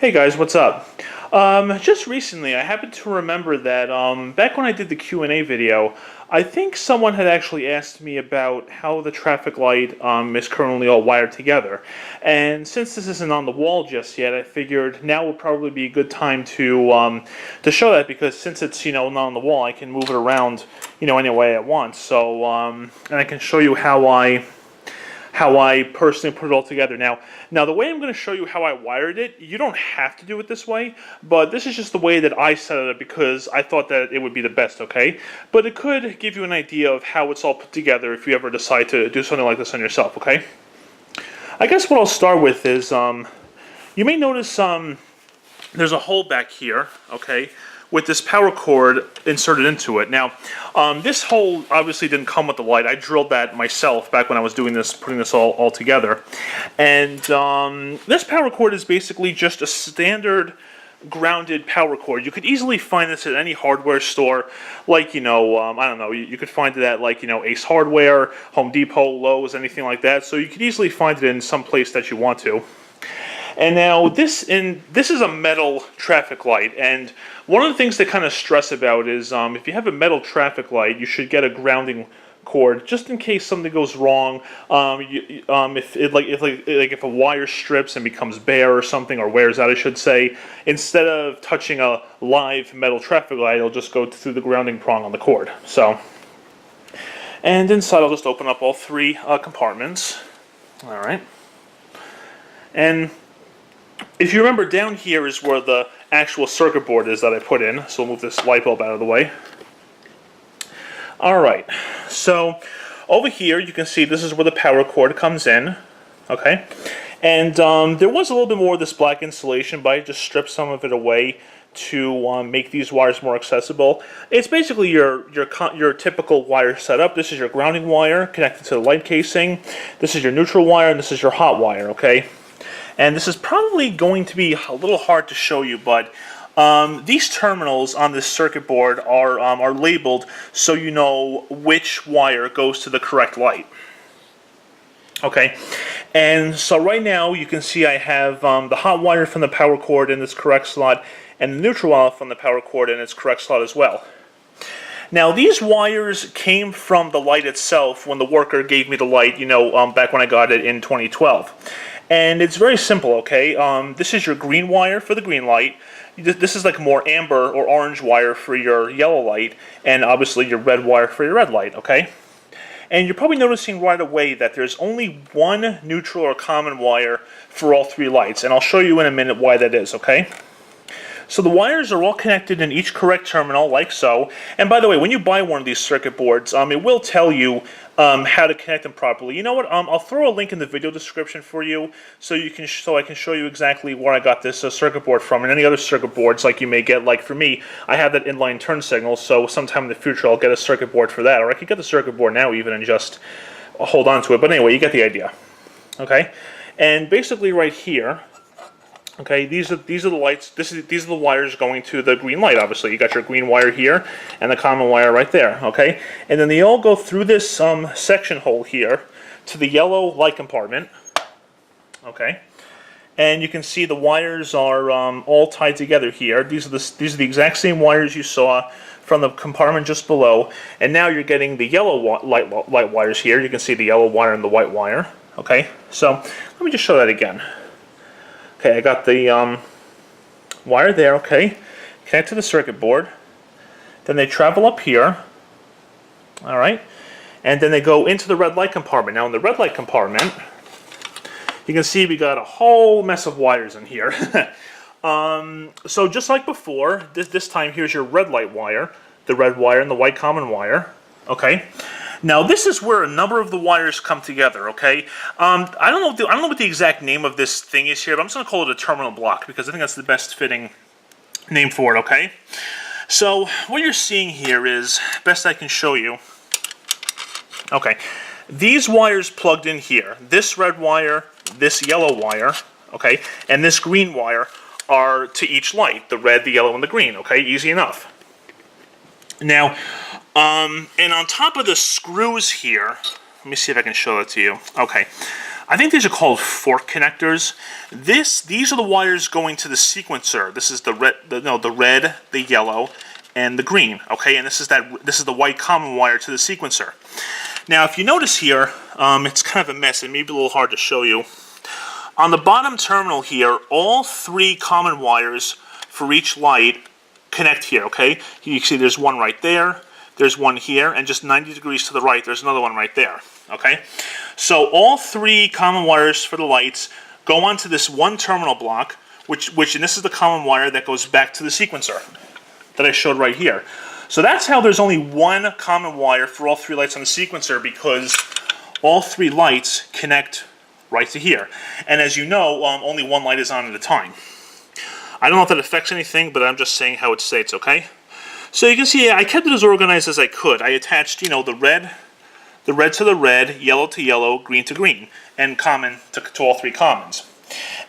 Hey guys, what's up? Just recently, I happened to remember that back when I did the Q&A video, I think someone had actually asked me about how the traffic light is currently all wired together. And since this isn't on the wall just yet, I figured now would probably be a good time to show that, because since it's not on the wall, I can move it around any way I want. So and I can show you how I personally put it all together. Now the way I'm going to show you how I wired it, you don't have to do it this way, but this is just the way that I set it up because I thought that it would be the best, okay? But it could give you an idea of how it's all put together if you ever decide to do something like this on yourself, okay? I guess what I'll start with is, you may notice there's a hole back here, okay, with this power cord inserted into it. Now, this hole obviously didn't come with the light. I drilled that myself back when I was doing this, putting this all together. And this power cord is basically just a standard grounded power cord. You could easily find this at any hardware store, like, I don't know, you could find it at, like, Ace Hardware, Home Depot, Lowe's, anything like that. So you could easily find it in some place that you want to. And now this is a metal traffic light, and one of the things they kind of stress about is if you have a metal traffic light, you should get a grounding cord just in case something goes wrong. If a wire strips and becomes bare or something, or wears out, I should say, instead of touching a live metal traffic light, it'll just go through the grounding prong on the cord. So, and inside, I'll just open up all three compartments. All right, and if you remember, down here is where the actual circuit board is that I put in, so we'll move this light bulb out of the way. Alright, so over here you can see this is where the power cord comes in, okay? And there was a little bit more of this black insulation, but I just stripped some of it away to make these wires more accessible. It's basically your typical wire setup. This is your grounding wire connected to the light casing, this is your neutral wire, and this is your hot wire, okay? And this is probably going to be a little hard to show you, but these terminals on this circuit board are labeled so you know which wire goes to the correct light. Okay, and so right now you can see I have the hot wire from the power cord in its correct slot, and the neutral wire from the power cord in its correct slot as well. Now, these wires came from the light itself when the worker gave me the light, back when I got it in 2012. And it's very simple, okay? This is your green wire for the green light. This is like more amber or orange wire for your yellow light, and obviously your red wire for your red light, okay? And you're probably noticing right away that there's only one neutral or common wire for all three lights, and I'll show you in a minute why that is, okay? So the wires are all connected in each correct terminal, like so. And by the way, when you buy one of these circuit boards, it will tell you how to connect them properly. You know what? I'll throw a link in the video description for you, so I can show you exactly where I got this circuit board from, and any other circuit boards like you may get. Like for me, I have that inline turn signal, so sometime in the future I'll get a circuit board for that, or I could get the circuit board now even and just hold on to it. But anyway, you get the idea. Okay, and basically right here. Okay, these are the lights. These are the wires going to the green light. Obviously, you got your green wire here and the common wire right there. Okay, and then they all go through this section hole here to the yellow light compartment. Okay, and you can see the wires are all tied together here. These are the exact same wires you saw from the compartment just below, and now you're getting the yellow light wires here. You can see the yellow wire and the white wire. Okay, so let me just show that again. Okay, I got the wire there, okay, connect to the circuit board, then they travel up here, alright, and then they go into the red light compartment. Now in the red light compartment, you can see we got a whole mess of wires in here. So just like before, this time here's your red light wire, the red wire and the white common wire, okay. Now this is where a number of the wires come together, okay? I don't know what the exact name of this thing is here, but I'm just going to call it a terminal block because I think that's the best fitting name for it, okay? So what you're seeing here is, best I can show you, okay, these wires plugged in here, this red wire, this yellow wire, okay, and this green wire are to each light, the red, the yellow, and the green, okay? Easy enough. Now, and on top of the screws here, let me see if I can show that to you. Okay, I think these are called fork connectors. These are the wires going to the sequencer. This is the red, the red, the yellow, and the green. Okay, and this is the white common wire to the sequencer. Now, if you notice here, it's kind of a mess. It may be a little hard to show you. On the bottom terminal here, all 3 common wires for each light connect here. Okay, you can see there's one right there. There's one here, and just 90 degrees to the right, there's another one right there. Okay, so all 3 common wires for the lights go onto this one terminal block, which and this is the common wire that goes back to the sequencer that I showed right here. So that's how there's only one common wire for all 3 lights on the sequencer, because all 3 lights connect right to here. And as you know, only one light is on at a time. I don't know if that affects anything, but I'm just saying how it states, okay? So you can see I kept it as organized as I could. I attached, the red to the red, yellow to yellow, green to green, and common to all 3 commons.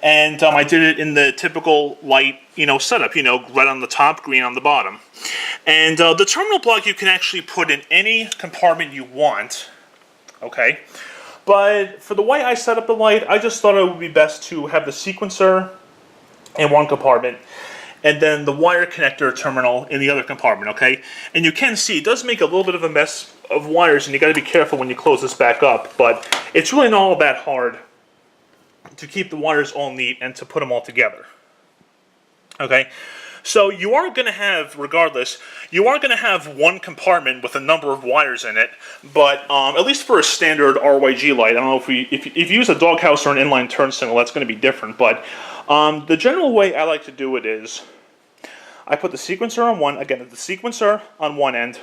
And I did it in the typical light, setup, red on the top, green on the bottom. And the terminal block you can actually put in any compartment you want, okay? But for the way I set up the light, I just thought it would be best to have the sequencer in one compartment, and then the wire connector terminal in the other compartment, okay? And you can see it does make a little bit of a mess of wires, and you got to be careful when you close this back up, but it's really not all that hard to keep the wires all neat and to put them all together. Okay, so you are going to have, regardless, you are going to have one compartment with a number of wires in it, but at least for a standard RYG light, I don't know if you use a doghouse or an inline turn signal, that's going to be different, but the general way I like to do it is I put the sequencer on one, again, the sequencer on one end,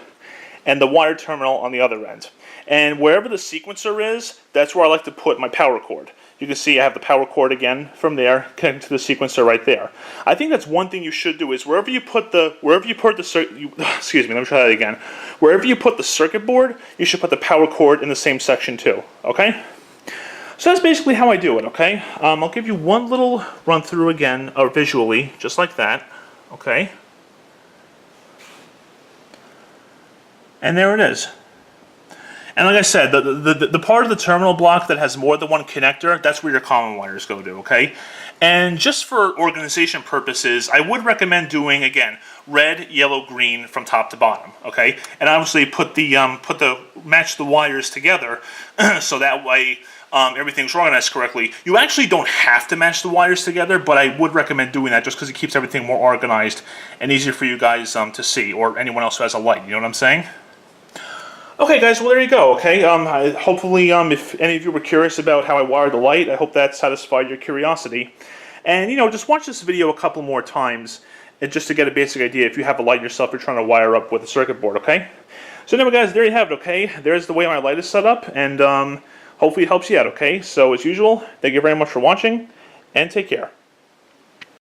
and the wire terminal on the other end. And wherever the sequencer is, that's where I like to put my power cord. You can see I have the power cord again from there, connected to the sequencer right there. I think that's one thing you should do is wherever you put the excuse me, let me try that again. Wherever you put the circuit board, you should put the power cord in the same section too. Okay? So that's basically how I do it. Okay? I'll give you one little run through again, visually, just like that. Okay? And there it is. And like I said, the part of the terminal block that has more than one connector, that's where your common wires go to, okay? And just for organization purposes, I would recommend doing, again, red, yellow, green from top to bottom, okay? And obviously match the wires together so that way everything's organized correctly. You actually don't have to match the wires together, but I would recommend doing that just because it keeps everything more organized and easier for you guys to see, or anyone else who has a light, you know what I'm saying? Okay guys, well there you go, okay? Hopefully if any of you were curious about how I wired the light, I hope that satisfied your curiosity. And just watch this video a couple more times just to get a basic idea if you have a light yourself you're trying to wire up with a circuit board, okay? So anyway guys, there you have it, okay? There's the way my light is set up, and hopefully it helps you out, okay? So as usual, thank you very much for watching, and take care.